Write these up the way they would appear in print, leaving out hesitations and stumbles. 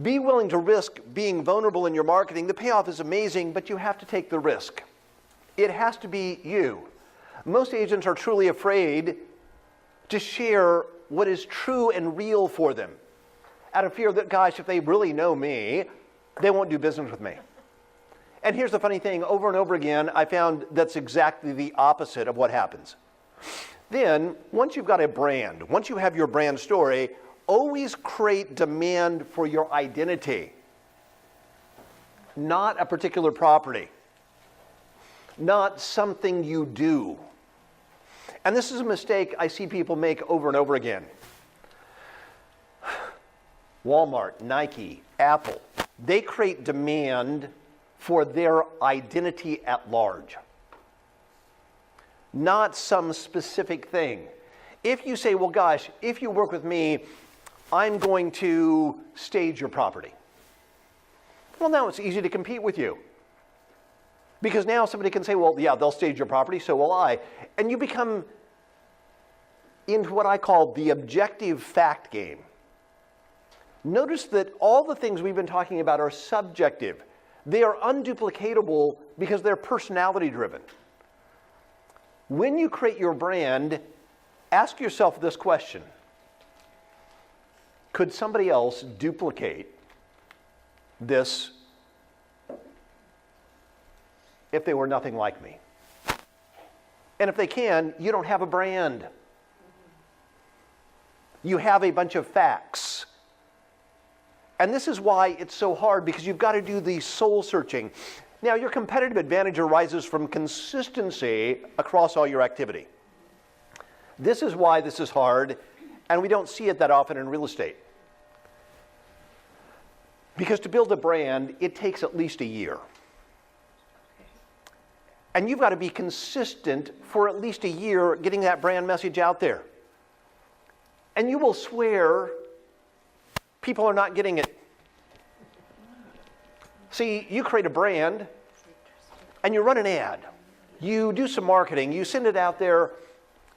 Be willing to risk being vulnerable in your marketing. The payoff is amazing, but you have to take the risk. It has to be you. Most agents are truly afraid to share what is true and real for them, out of fear that, gosh, if they really know me, they won't do business with me. And here's the funny thing, over and over again, I found that's exactly the opposite of what happens. Then, once you've got a brand, once you have your brand story, always create demand for your identity, not a particular property, not something you do. And this is a mistake I see people make over and over again. Walmart, Nike, Apple, they create demand for their identity at large, not some specific thing. If you say, well, gosh, if you work with me, I'm going to stage your property. Well, now it's easy to compete with you. Because now somebody can say, well, yeah, they'll stage your property, so will I. And you become into what I call the objective fact game. Notice that all the things we've been talking about are subjective. They are unduplicatable because they're personality driven. When you create your brand, ask yourself this question. Could somebody else duplicate this if they were nothing like me? And if they can, you don't have a brand. You have a bunch of facts. And this is why it's so hard, because you've got to do the soul searching. Now, your competitive advantage arises from consistency across all your activity. This is why this is hard, and we don't see it that often in real estate. Because to build a brand, it takes at least a year. And you've got to be consistent for at least a year getting that brand message out there. And you will swear people are not getting it. See, you create a brand and you run an ad. You do some marketing, you send it out there,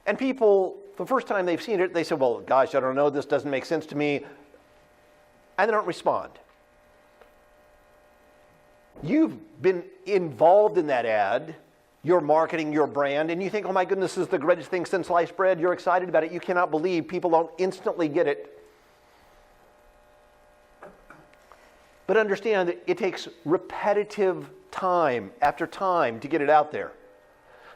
and people, the first time they've seen it, they say, well, gosh, I don't know, this doesn't make sense to me. And they don't respond. You've been involved in that ad, you're marketing your brand, and you think, oh my goodness, this is the greatest thing since sliced bread. You're excited about it. You cannot believe people don't instantly get it. But understand that it takes repetitive time after time to get it out there.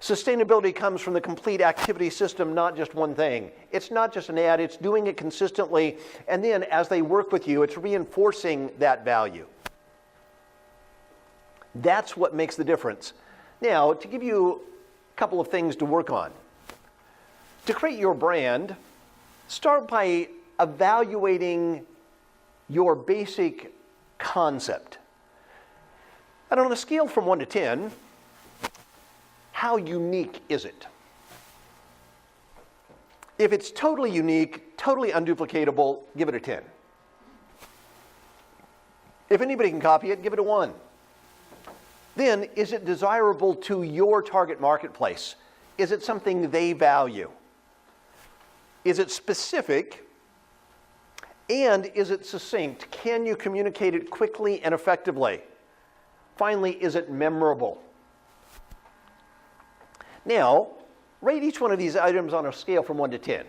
Sustainability comes from the complete activity system, not just one thing. It's not just an ad, it's doing it consistently, and then as they work with you, it's reinforcing that value. That's what makes the difference. Now, to give you a couple of things to work on. To create your brand, start by evaluating your basic concept. And on a scale from 1 to 10, how unique is it? If it's totally unique, totally unduplicatable, give it a 10. If anybody can copy it, give it a 1. Then, is it desirable to your target marketplace? Is it something they value? Is it specific? And is it succinct? Can you communicate it quickly and effectively? Finally, is it memorable? Now, rate each one of these items on a scale from 1 to 10.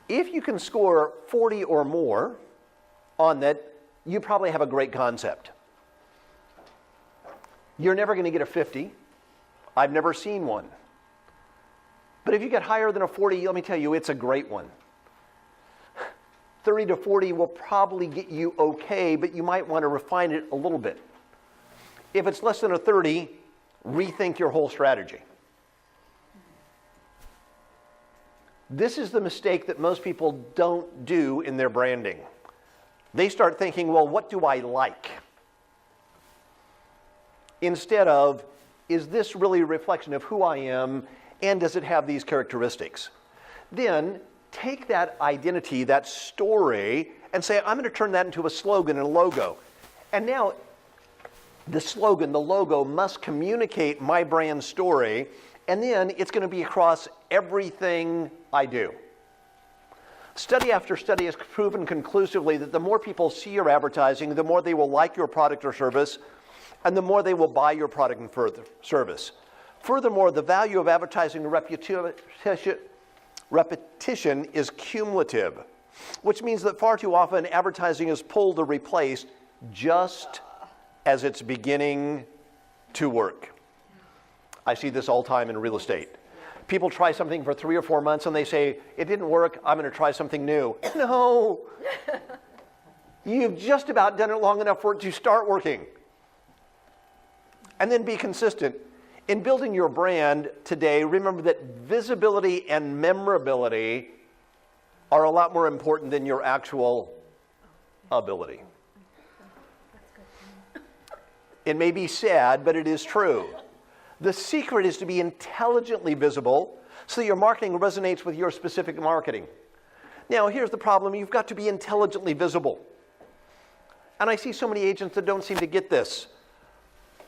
If you can score 40 or more on that, you probably have a great concept. You're never going to get a 50. I've never seen one. But if you get higher than a 40, let me tell you, it's a great one. 30 to 40 will probably get you okay, but you might want to refine it a little bit. If it's less than a 30, rethink your whole strategy. This is the mistake that most people don't do in their branding. They start thinking, well, what do I like? Instead of, is this really a reflection of who I am, and does it have these characteristics? Then take that identity, that story, and say, I'm going to turn that into a slogan and a logo. And now the slogan, the logo must communicate my brand story, and then it's going to be across everything I do. Study after study has proven conclusively that the more people see your advertising, the more they will like your product or service, and the more they will buy your product and service. Furthermore, the value of advertising repetition is cumulative, which means that far too often advertising is pulled or replaced just as it's beginning to work. I see this all the time in real estate. People try something for 3 or 4 months and they say, it didn't work, I'm going to try something new. No. You've just about done it long enough for it to start working. And then be consistent. In building your brand today, remember that visibility and memorability are a lot more important than your actual ability. It may be sad, but it is true. The secret is to be intelligently visible so that your marketing resonates with your specific marketing. Now, here's the problem. You've got to be intelligently visible. And I see so many agents that don't seem to get this.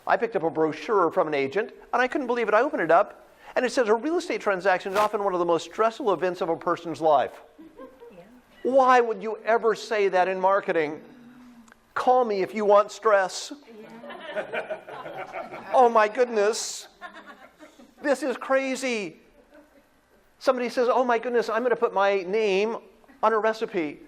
I picked up a brochure from an agent, and I couldn't believe it. I opened it up, and it says a real estate transaction is often one of the most stressful events of a person's life. Yeah. Why would you ever say that in marketing? Call me if you want stress. Yeah. Oh my goodness, this is crazy. Somebody says, oh my goodness, I'm going to put my name on a recipe.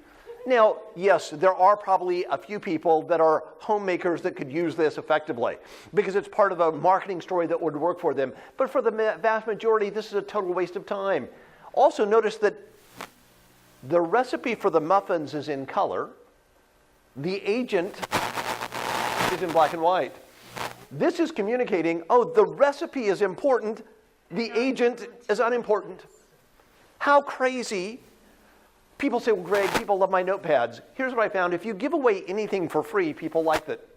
Now, yes, there are probably a few people that are homemakers that could use this effectively because it's part of a marketing story that would work for them. But for the vast majority, this is a total waste of time. Also notice that the recipe for the muffins is in color. The agent is in black and white. This is communicating, oh, the recipe is important, the agent is unimportant. How crazy. People say, well, Greg, people love my notepads. Here's what I found. If you give away anything for free, people like it.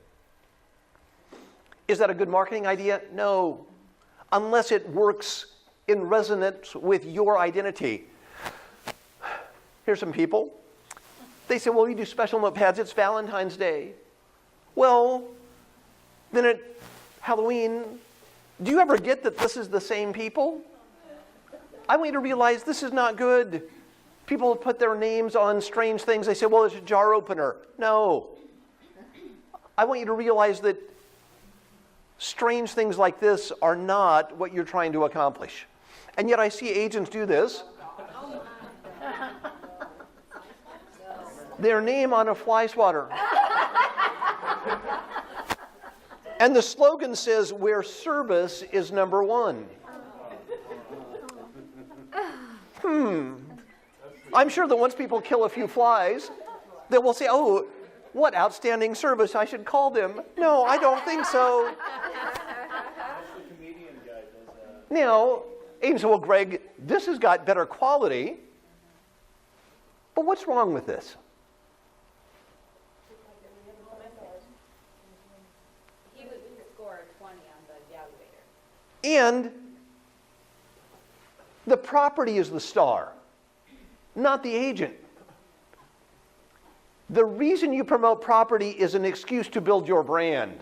Is that a good marketing idea? No. Unless it works in resonance with your identity. Here's some people. They say, well, we do special notepads. It's Valentine's Day. Well, then at Halloween, do you ever get that this is the same people? I want you to realize this is not good. People put their names on strange things. They say, well, it's a jar opener. No. I want you to realize that strange things like this are not what you're trying to accomplish. And yet I see agents do this. Their name on a fly swatter. And the slogan says, where service is number one. I'm sure that once people kill a few flies, they will say, oh, what outstanding service, I should call them. No, I don't think so. Now, agents say, well, Greg, this has got better quality. But what's wrong with this? And the property is the star, not the agent. The reason you promote property is an excuse to build your brand.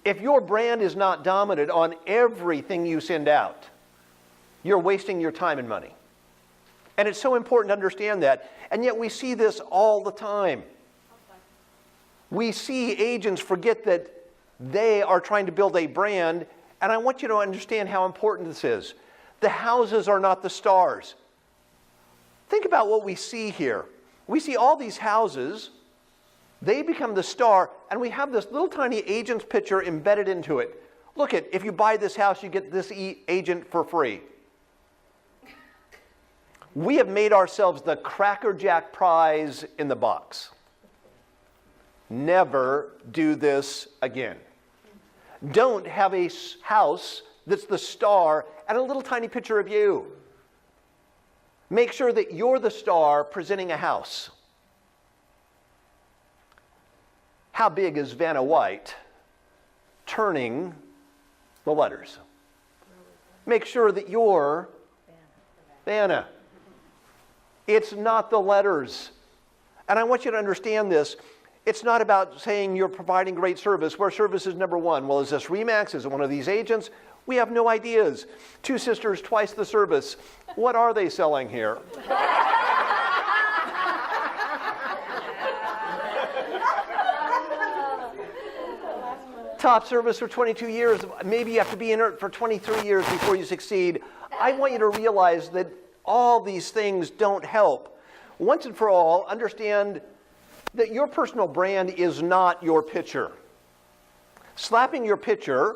If your brand is not dominant on everything you send out, you're wasting your time and money. And it's so important to understand that. And yet we see this all the time. We see agents forget that they are trying to build a brand. And I want you to understand how important this is. The houses are not the stars. Think about what we see here. We see all these houses. They become the star. And we have this little tiny agent's picture embedded into it. Look at, if you buy this house, you get this agent for free. We have made ourselves the Cracker Jack prize in the box. Never do this again. Don't have a house that's the star and a little tiny picture of you. Make sure that you're the star presenting a house. How big is Vanna White turning the letters? Make sure that you're Vanna. It's not the letters. And I want you to understand this. It's not about saying you're providing great service, where service is number one. Well, is this RE/MAX? Is it one of these agents? We have no ideas. Two sisters, twice the service. What are they selling here? top service for 22 years. Maybe you have to be in it for 23 years before you succeed. I want you to realize that all these things don't help. Once and for all, understand that your personal brand is not your picture. Slapping your picture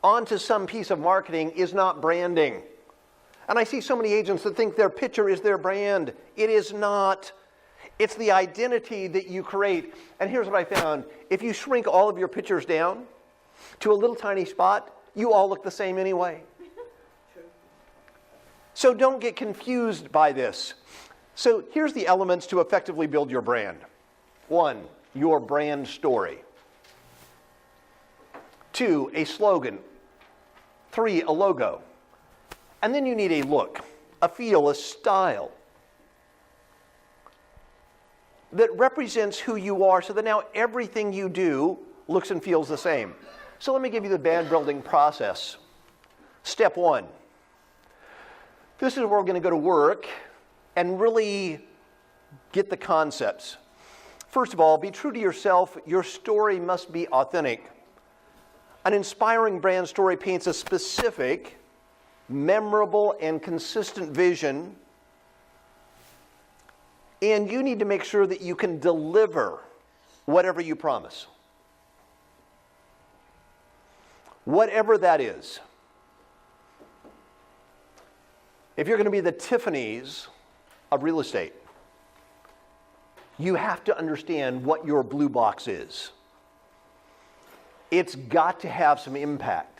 onto some piece of marketing is not branding. And I see so many agents that think their picture is their brand. It is not. It's the identity that you create. And here's what I found. If you shrink all of your pictures down to a little tiny spot, you all look the same anyway. So don't get confused by this. So here's the elements to effectively build your brand. 1, your brand story. 2, a slogan. 3, a logo. And then you need a look, a feel, a style that represents who you are so that now everything you do looks and feels the same. So let me give you the brand building process. Step 1. This is where we're going to go to work and really get the concepts. First of all, be true to yourself. Your story must be authentic. An inspiring brand story paints a specific, memorable, and consistent vision. And you need to make sure that you can deliver whatever you promise. Whatever that is. If you're going to be the Tiffany's of real estate, you have to understand what your blue box is. It's got to have some impact.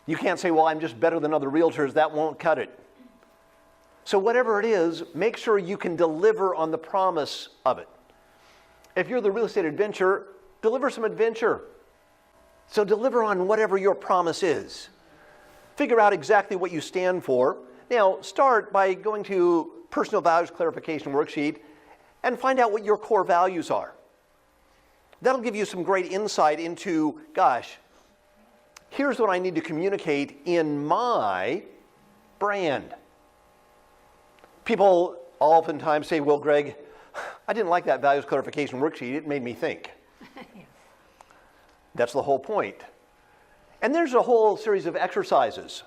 You can't say, well, I'm just better than other realtors. That won't cut it. So whatever it is, make sure you can deliver on the promise of it. If you're the real estate adventure, deliver some adventure. So deliver on whatever your promise is. Figure out exactly what you stand for. Now, start by going to Personal Values Clarification Worksheet and find out what your core values are. That'll give you some great insight into, gosh, here's what I need to communicate in my brand. People oftentimes say, well, Greg, I didn't like that values clarification worksheet. It made me think. That's the whole point. And there's a whole series of exercises.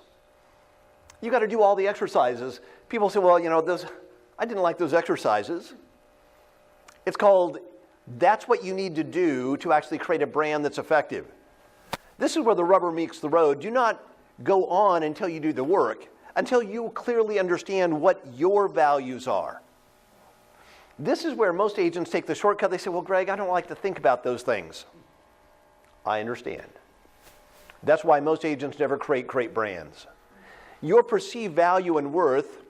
You got to do all the exercises. People say, well, I didn't like those exercises. It's called, that's what you need to do to actually create a brand that's effective. This is where the rubber meets the road. Do not go on until you do the work, until you clearly understand what your values are. This is where most agents take the shortcut. They say, well, Greg, I don't like to think about those things. I understand. That's why most agents never create great brands. Your perceived value and worth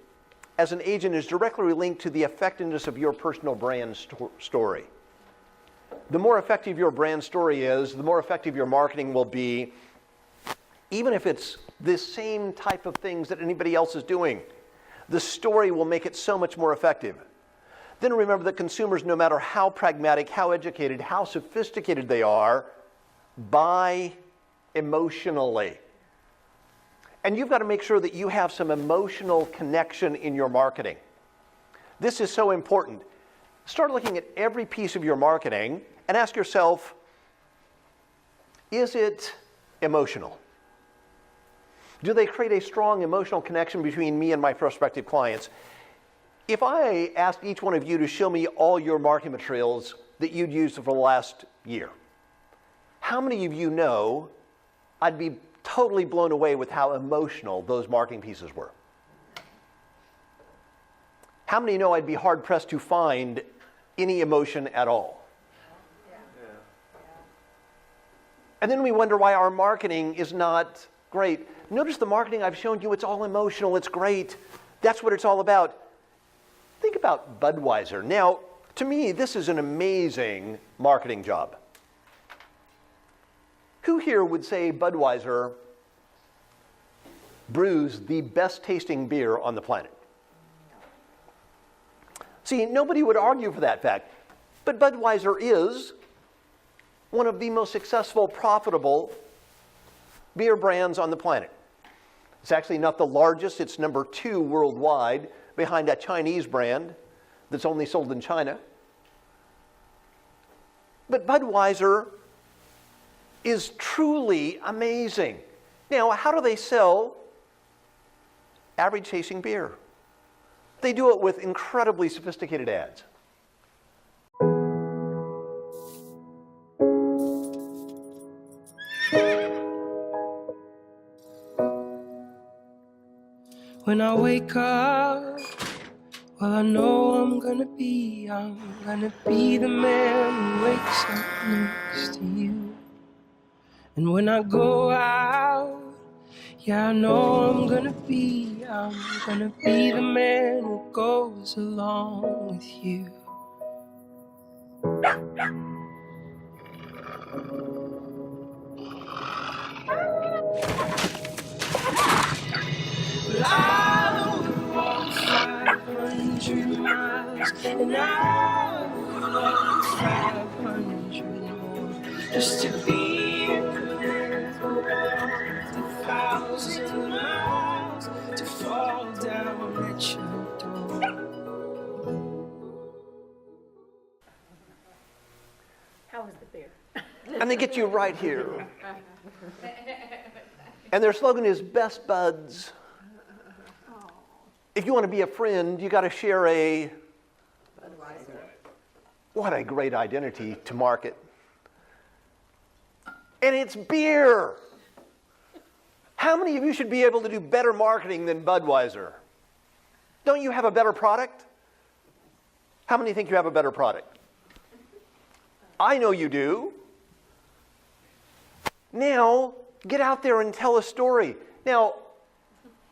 as an agent is directly linked to the effectiveness of your personal brand story. The more effective your brand story is, the more effective your marketing will be, even if it's the same type of things that anybody else is doing. The story will make it so much more effective. Then remember that consumers, no matter how pragmatic, how educated, how sophisticated they are, buy emotionally. And you've got to make sure that you have some emotional connection in your marketing. This is so important. Start looking at every piece of your marketing and ask yourself, is it emotional? Do they create a strong emotional connection between me and my prospective clients? If I asked each one of you to show me all your marketing materials that you'd used for the last year, how many of you know I'd be totally blown away with how emotional those marketing pieces were? How many know I'd be hard-pressed to find any emotion at all? Yeah. And then we wonder why our marketing is not great. Notice the marketing I've shown you, it's all emotional, it's great. That's what it's all about. Think about Budweiser. Now, to me, this is an amazing marketing job. Who here would say Budweiser brews the best tasting beer on the planet? See, nobody would argue for that fact. But Budweiser is one of the most successful, profitable beer brands on the planet. It's actually not the largest. It's number 2 worldwide, behind a Chinese brand that's only sold in China. But Budweiser is truly amazing. Now, how do they sell average tasting beer? They do it with incredibly sophisticated ads. When I wake up, well, I know I'm gonna be the man who wakes up next to you. And when I go out, yeah, I know I'm gonna be the man who goes along with you. I would walk 500 miles, and I would walk 500 more, just to be with the world, 1,000 miles, to fall down at your door. How was the beer? And they get you right here. And their slogan is Best Buds. If you want to be a friend, you got to share a Budweiser. What a great identity to market. And it's beer. How many of you should be able to do better marketing than Budweiser? Don't you have a better product? How many think you have a better product? I know you do. Now, get out there and tell a story. Now,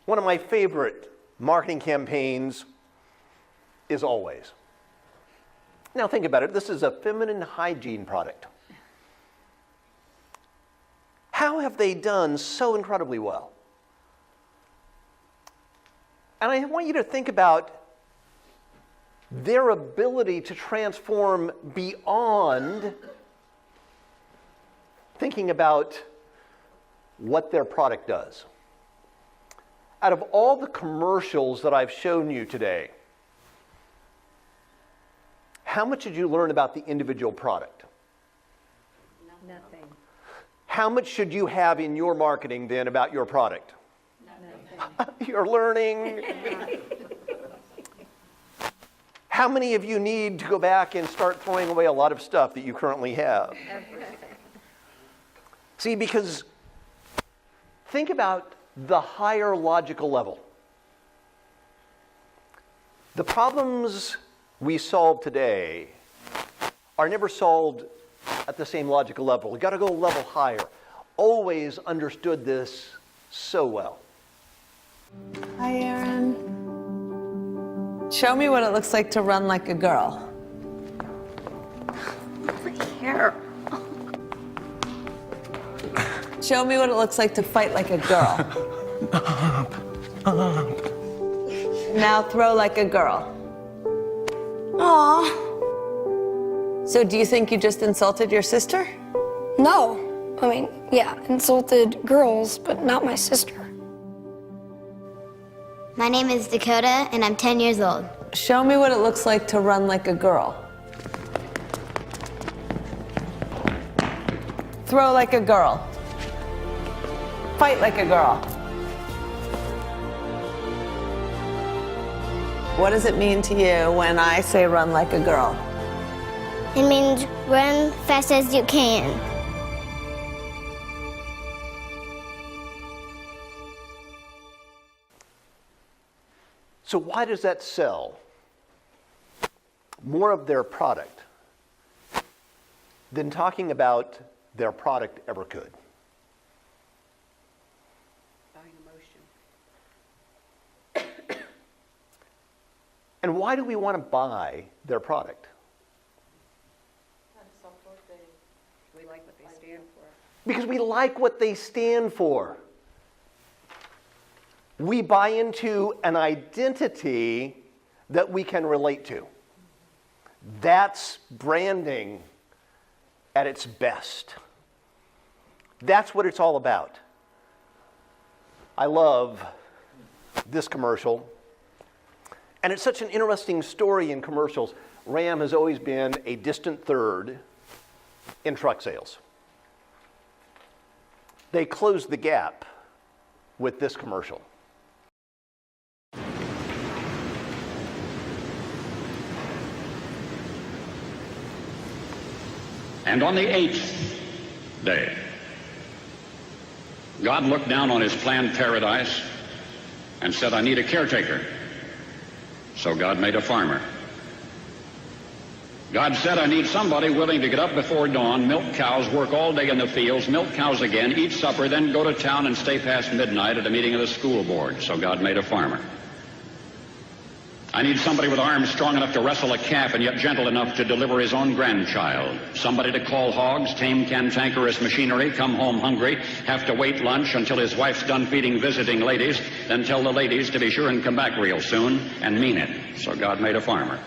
one of my favorite marketing campaigns is Always. Now think about it. This is a feminine hygiene product. How have they done so incredibly well? And I want you to think about their ability to transform beyond thinking about what their product does. Out of all the commercials that I've shown you today, how much did you learn about the individual product? Nothing. How much should you have in your marketing then about your product? Nothing. You're learning. How many of you need to go back and start throwing away a lot of stuff that you currently have? Everything. See, because think about the higher logical level. The problems we solve today are never solved at the same logical level. We've got to go a level higher. Always understood this so well. Hi, Aaron. Show me what it looks like to run like a girl. My hair. Show me what it looks like to fight like a girl. Now throw like a girl. Aw, So do you think you just insulted your sister? no. I mean, yeah, insulted girls, but not my sister. My name is Dakota, and I'm 10 years old. Show me what it looks like to run like a girl. Throw like a girl. Fight like a girl. What does it mean to you when I say run like a girl? It means run fast as you can. So why does that sell more of their product than talking about their product ever could? And why do we want to buy their product? We like what they stand for. Because we like what they stand for. We buy into an identity that we can relate to. That's branding at its best. That's what it's all about. I love this commercial. And it's such an interesting story in commercials. Ram has always been a distant third in truck sales. They closed the gap with this commercial. And on the 8th day, God looked down on his planned paradise and said, I need a caretaker. So God made a farmer. God said, I need somebody willing to get up before dawn, milk cows, work all day in the fields, milk cows again, eat supper, then go to town and stay past midnight at a meeting of the school board. So God made a farmer. I need somebody with arms strong enough to wrestle a calf and yet gentle enough to deliver his own grandchild. Somebody to call hogs, tame cantankerous machinery, come home hungry, have to wait lunch until his wife's done feeding visiting ladies, then tell the ladies to be sure and come back real soon and mean it. So God made a farmer.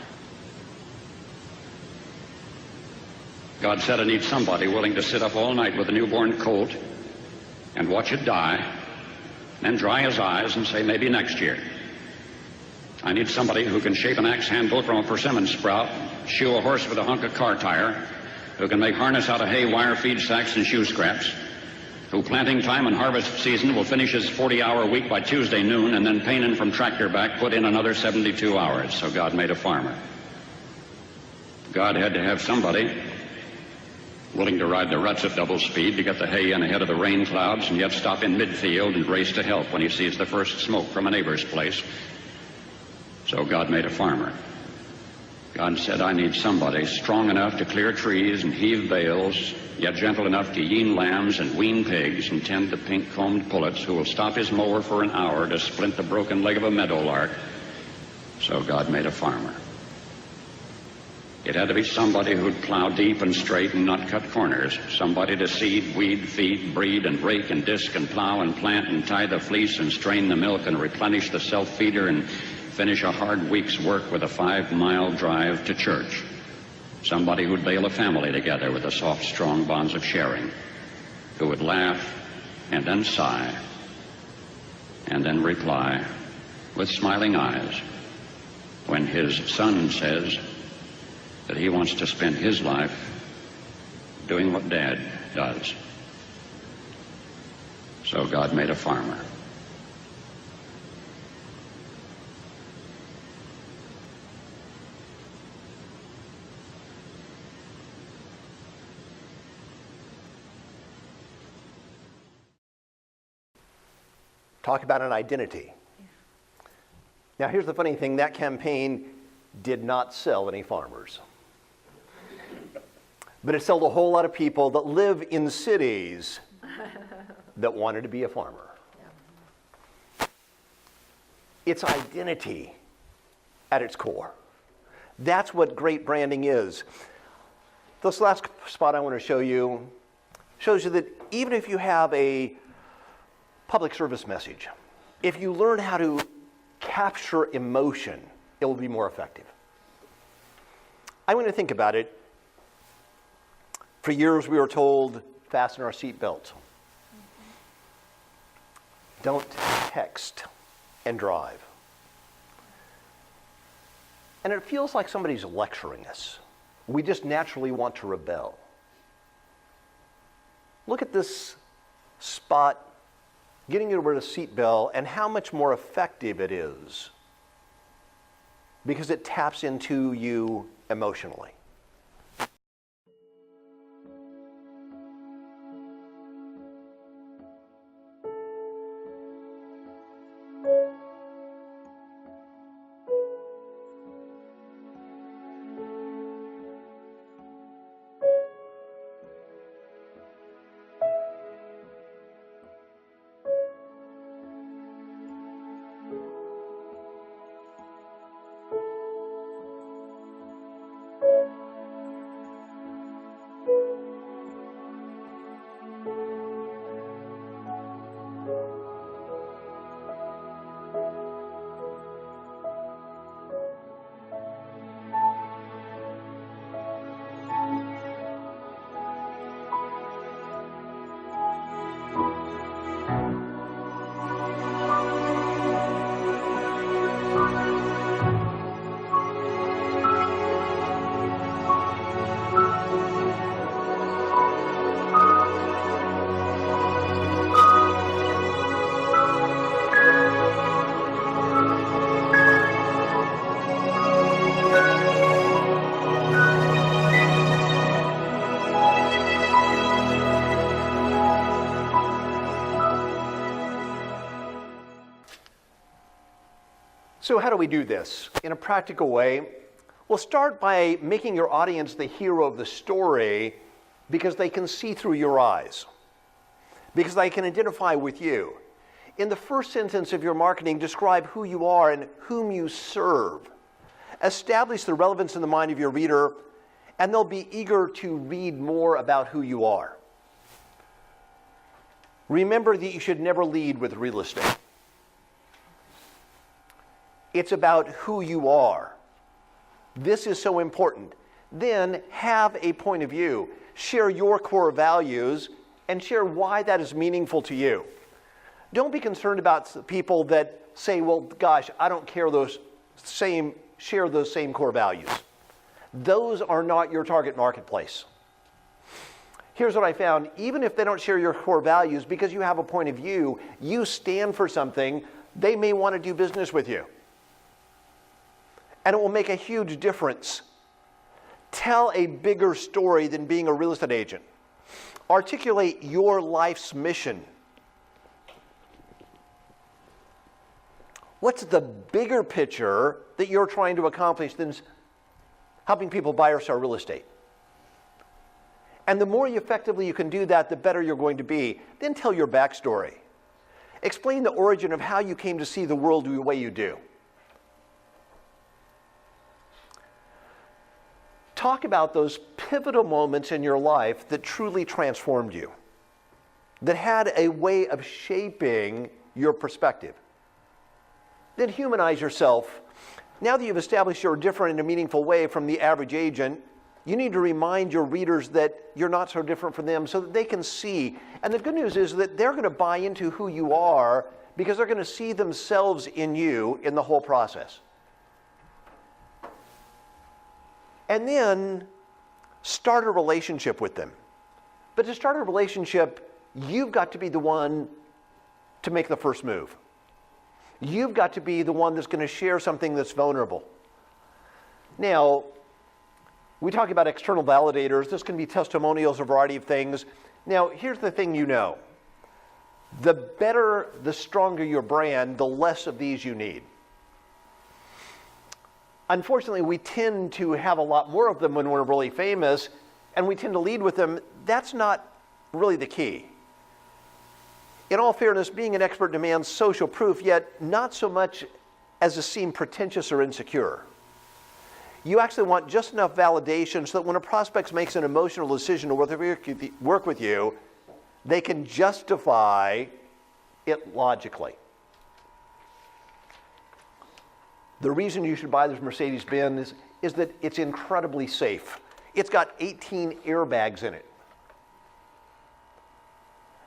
God said, I need somebody willing to sit up all night with a newborn colt and watch it die, then dry his eyes and say, maybe next year. I need somebody who can shape an axe handle from a persimmon sprout, shoe a horse with a hunk of car tire, who can make harness out of hay, wire, feed sacks, and shoe scraps, who planting time and harvest season will finish his 40-hour week by Tuesday noon, and then painin' from tractor back put in another 72 hours. So God made a farmer. God had to have somebody willing to ride the ruts at double speed to get the hay in ahead of the rain clouds and yet stop in midfield and race to help when he sees the first smoke from a neighbor's place. So God made a farmer. God said, I need somebody strong enough to clear trees and heave bales, yet gentle enough to yean lambs and wean pigs and tend the pink-combed pullets, who will stop his mower for an hour to splint the broken leg of a meadowlark. So God made a farmer. It had to be somebody who'd plow deep and straight and not cut corners. Somebody to seed, weed, feed, breed, and rake and disc and plow and plant and tie the fleece and strain the milk and replenish the self-feeder and finish a hard week's work with a 5-mile drive to church. Somebody who'd bail a family together with the soft, strong bonds of sharing, who would laugh and then sigh and then reply with smiling eyes when his son says that he wants to spend his life doing what Dad does. So God made a farmer. Talk about an identity. Now, here's the funny thing. That campaign did not sell any farmers. But it sold a whole lot of people that live in cities that wanted to be a farmer. It's identity at its core. That's what great branding is. This last spot I want to show you shows you that even if you have a public service message, if you learn how to capture emotion, it will be more effective. I want to think about it. For years we were told, fasten our seatbelts. Don't text and drive. And it feels like somebody's lecturing us. We just naturally want to rebel. Look at this spot getting you to wear the seatbelt and how much more effective it is because it taps into you emotionally. So how do we do this? In a practical way, we'll start by making your audience the hero of the story because they can see through your eyes, because they can identify with you. In the first sentence of your marketing, describe who you are and whom you serve. Establish the relevance in the mind of your reader, and they'll be eager to read more about who you are. Remember that you should never lead with real estate. It's about who you are. This is so important. Then have a point of view. Share your core values and share why that is meaningful to you. Don't be concerned about people that say, well, gosh, I don't share those same core values. Those are not your target marketplace. Here's what I found. Even if they don't share your core values, because you have a point of view, you stand for something, they may want to do business with you. And it will make a huge difference. Tell a bigger story than being a real estate agent. Articulate your life's mission. What's the bigger picture that you're trying to accomplish than helping people buy or sell real estate? And the more effectively you can do that, the better you're going to be. Then tell your backstory. Explain the origin of how you came to see the world the way you do. Talk about those pivotal moments in your life that truly transformed you, that had a way of shaping your perspective. Then humanize yourself. Now that you've established you're different in a meaningful way from the average agent, you need to remind your readers that you're not so different from them so that they can see. And the good news is that they're going to buy into who you are because they're going to see themselves in you in the whole process. And then start a relationship with them. But to start a relationship, you've got to be the one to make the first move. You've got to be the one that's going to share something that's vulnerable. Now, we talk about external validators. This can be testimonials, a variety of things. Now, here's the thing you know. The better, the stronger your brand, the less of these you need. Unfortunately, we tend to have a lot more of them when we're really famous, and we tend to lead with them. That's not really the key. In all fairness, being an expert demands social proof, yet not so much as to seem pretentious or insecure. You actually want just enough validation so that when a prospect makes an emotional decision to work with you, they can justify it logically. The reason you should buy this Mercedes-Benz is that it's incredibly safe. It's got 18 airbags in it.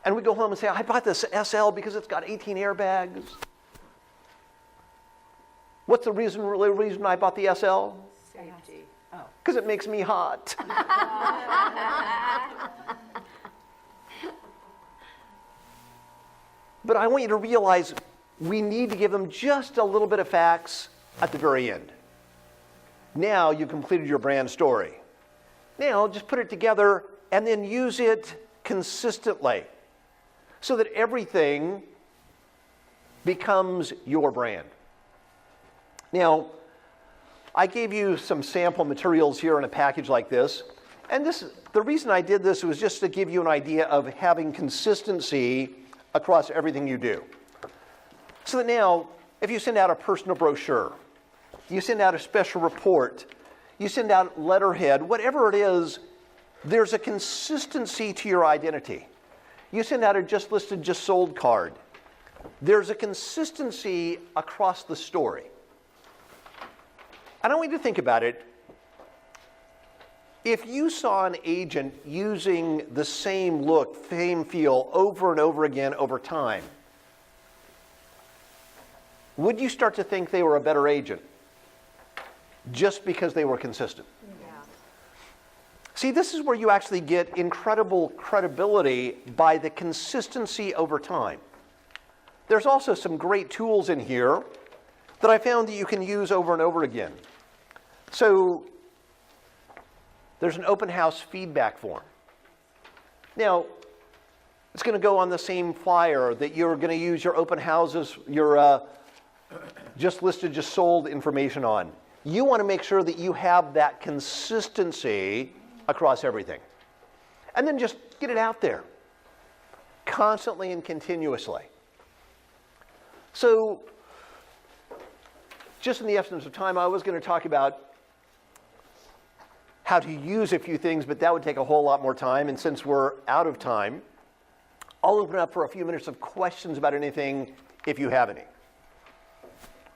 And we go home and say, I bought this SL because it's got 18 airbags. What's the reason I bought the SL? Safety. Because it makes me hot. But I want you to realize we need to give them just a little bit of facts at the very end. Now you've completed your brand story. Now just put it together and then use it consistently so that everything becomes your brand. Now, I gave you some sample materials here in a package like this. And the reason I did this was just to give you an idea of having consistency across everything you do. So that now, if you send out a personal brochure, you send out a special report, you send out letterhead, whatever it is, there's a consistency to your identity. You send out a just listed, just sold card. There's a consistency across the story. And I want you to think about it. If you saw an agent using the same look, same feel over and over again over time, would you start to think they were a better agent just because they were consistent? Yeah. See, this is where you actually get incredible credibility by the consistency over time. There's also some great tools in here that I found that you can use over and over again. So there's an open house feedback form. Now, it's going to go on the same flyer that you're going to use your open houses, your just listed, just sold information on. You want to make sure that you have that consistency across everything. And then just get it out there, constantly and continuously. So, just in the essence of time, I was going to talk about how to use a few things, but that would take a whole lot more time. And since we're out of time, I'll open up for a few minutes of questions about anything if you have any.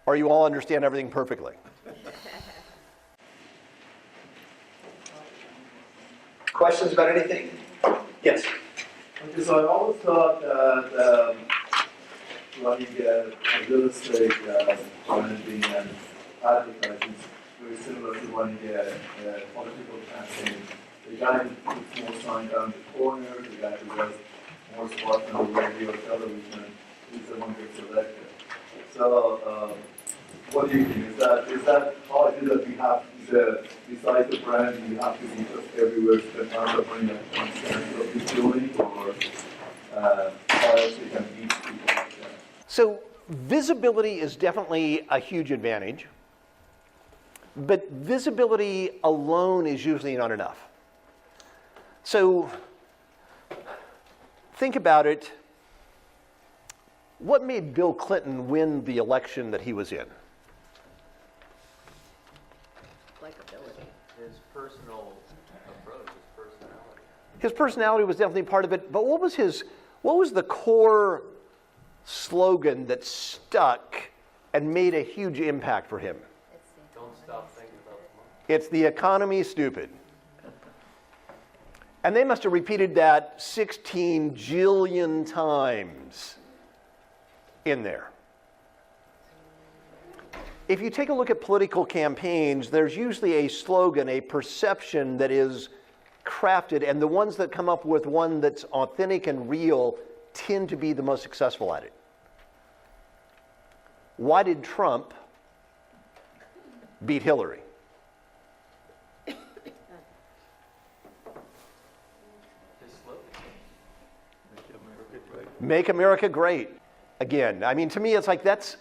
Or you all understand everything perfectly. Questions about anything? Yes. Okay, so I always thought that running a real estate branding and advertising is very similar to running a political campaign. The guy who puts more sign down the corner, the guy who does more spots on the radio or television, is the one who gets elected. So, what do you think? Is that how it is that we have besides the branding, you have to be just everywhere spend time of running a concern of this doing, or how else you can meet people like that? So visibility is definitely a huge advantage, but visibility alone is usually not enough. So think about it. What made Bill Clinton win the election that he was in? Likability. His personal approach, his personality. His personality was definitely part of it, but what was the core slogan that stuck and made a huge impact for him? Don't stop thinking about the money. It's the economy, stupid. And they must have repeated that 16 jillion times in there. If you take a look at political campaigns, there's usually a slogan, a perception that is crafted, and the ones that come up with one that's authentic and real tend to be the most successful at it. Why did Trump beat Hillary? His slogan. Make America great. Again, I mean, to me, it's like that's.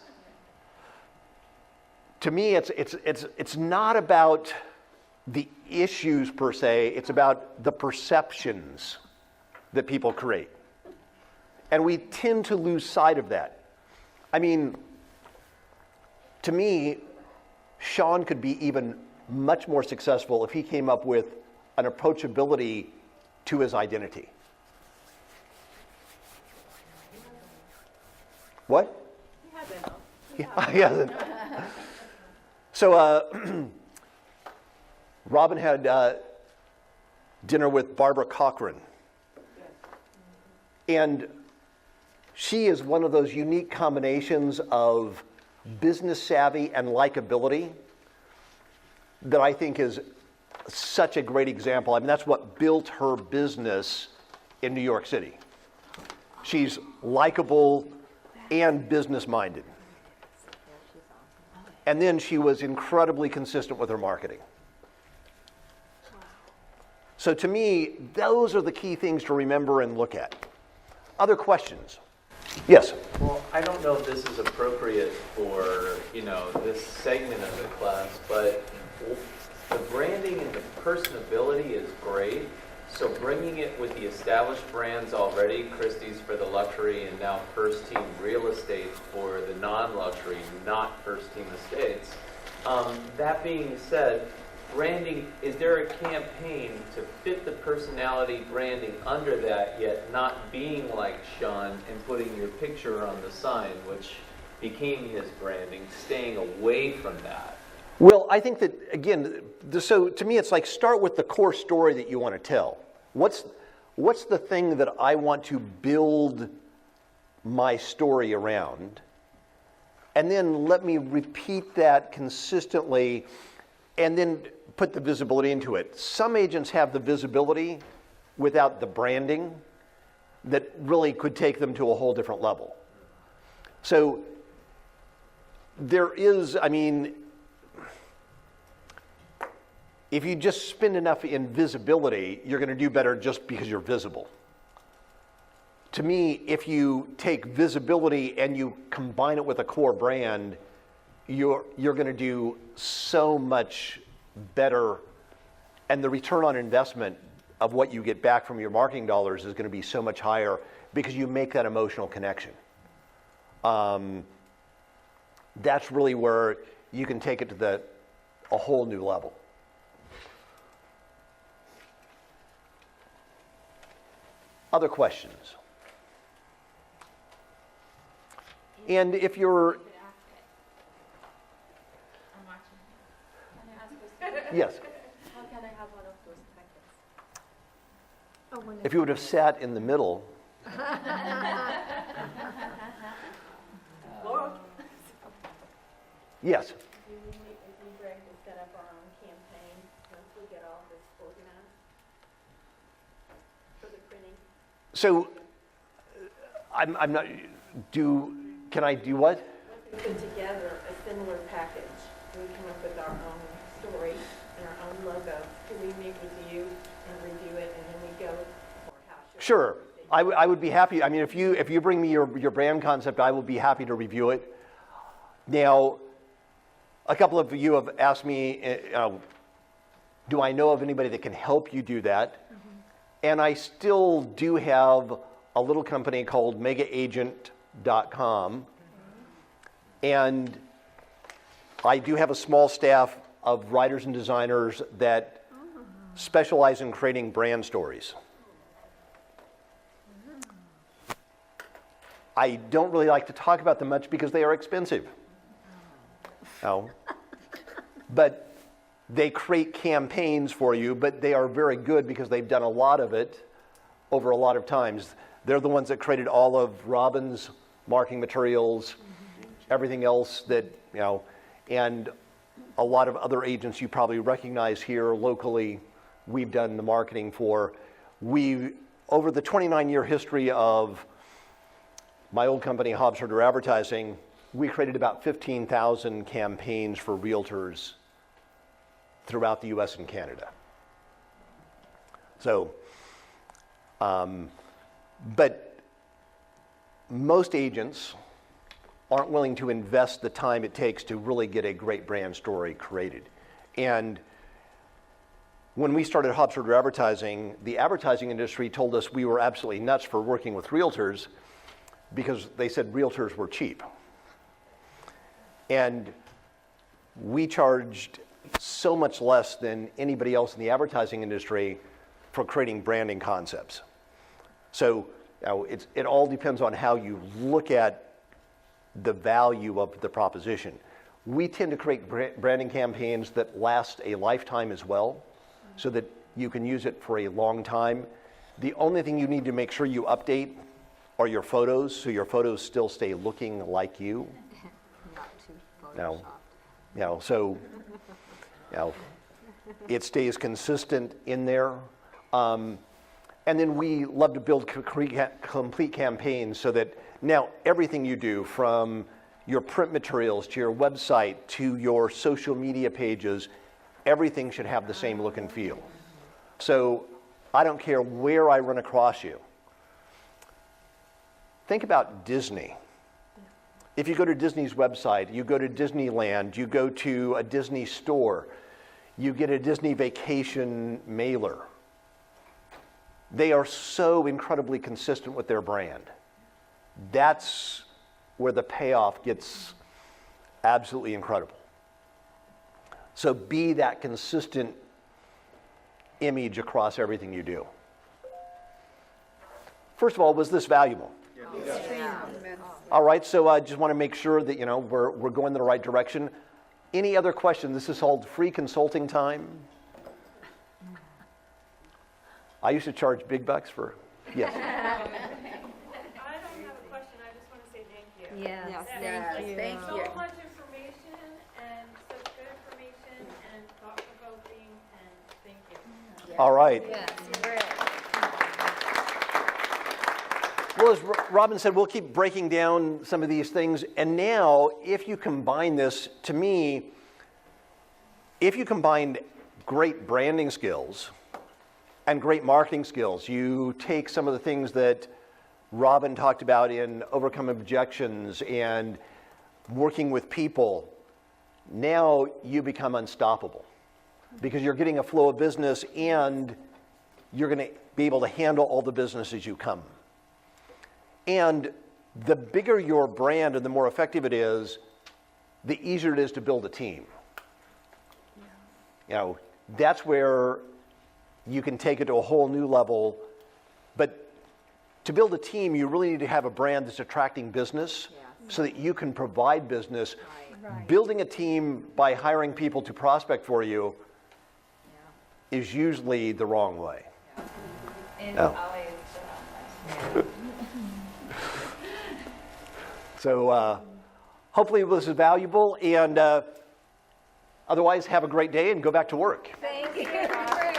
To me, it's not about the issues per se. It's about the perceptions that people create, and we tend to lose sight of that. I mean, to me, Sean could be even much more successful if he came up with an approachability to his identity. What? He hasn't. So Robin had dinner with Barbara Cochran. And she is one of those unique combinations of business savvy and likability that I think is such a great example. I mean, that's what built her business in New York City. She's likable and business-minded. And then she was incredibly consistent with her marketing. So to me, those are the key things to remember and look at. Other questions? Yes? Well, I don't know if this is appropriate for, this segment of the class, but the branding and the personability is great. So bringing it with the established brands already, Christie's for the luxury and now First Team Real Estate for the non-luxury, not First Team Estates. That being said, branding, is there a campaign to fit the personality branding under that, yet not being like Sean and putting your picture on the sign, which became his branding, staying away from that? Well, I think that, again, so to me, it's like start with the core story that you want to tell. What's the thing that I want to build my story around? And then let me repeat that consistently and then put the visibility into it. Some agents have the visibility without the branding that really could take them to a whole different level. So there is, I mean, if you just spend enough in visibility, you're going to do better just because you're visible. To me, if you take visibility and you combine it with a core brand, you're going to do so much better, and the return on investment of what you get back from your marketing dollars is going to be so much higher because you make that emotional connection. That's really where you can take it to a whole new level. Other questions? And if you're... Yes. How can I have one of those packets? If you would have sat in the middle. Yes. If we bring to set up our own campaign once we get all this organized for the printing. So, I'm not. Can I do what? Once we put together a similar package, we come up with our own story and our own logo. Can we meet with you and review it, and then we go, or how should we? Sure. I would be happy. I mean, if you bring me your brand concept, I will be happy to review it. Now, a couple of you have asked me, do I know of anybody that can help you do that? And I still do have a little company called megaagent.com. And I do have a small staff of writers and designers that specialize in creating brand stories. I don't really like to talk about them much because they are expensive. But they create campaigns for you, but they are very good because they've done a lot of it over a lot of times. They're the ones that created all of Robin's marketing materials, everything else that, and a lot of other agents you probably recognize here locally, we've done the marketing for. Over the 29-year history of my old company, Hobbs Herder Advertising, we created about 15,000 campaigns for realtors throughout the US and Canada. So, but most agents aren't willing to invest the time it takes to really get a great brand story created. And when we started Hobbs Herder Advertising, the advertising industry told us we were absolutely nuts for working with realtors because they said realtors were cheap. And we charged so much less than anybody else in the advertising industry for creating branding concepts. So it all depends on how you look at the value of the proposition. We tend to create branding campaigns that last a lifetime as well, so that you can use it for a long time. The only thing you need to make sure you update are your photos, so your photos still stay looking like you. So it stays consistent in there. And then we love to build complete campaigns so that now everything you do, from your print materials to your website to your social media pages, everything should have the same look and feel. So I don't care where I run across you. Think about Disney. If you go to Disney's website, you go to Disneyland, you go to a Disney store, you get a Disney vacation mailer. They are so incredibly consistent with their brand. That's where the payoff gets absolutely incredible. So be that consistent image across everything you do. First of all, was this valuable? All right, so I just want to make sure that we're going in the right direction. Any other questions? This is called free consulting time. I used to charge big bucks for, yes. I don't have a question, I just want to say thank you. Yes, Thank you. thank So you. much information and such good information and thought-provoking, and thank you. All right. Yes, great. Well, as Robin said, we'll keep breaking down some of these things. And now, if you combine this, to me, if you combine great branding skills and great marketing skills, you take some of the things that Robin talked about in overcome objections and working with people now you become unstoppable because you're getting a flow of business and you're going to be able to handle all the business as you come. And the bigger your brand and the more effective it is, the easier it is to build a team. You know, that's where you can take it to a whole new level. But to build a team, you really need to have a brand that's attracting business so that you can provide business. Building a team by hiring people to prospect for you is usually the wrong way. It's No. always the wrong way. So hopefully this is valuable, and otherwise have a great day and go back to work. Thank you.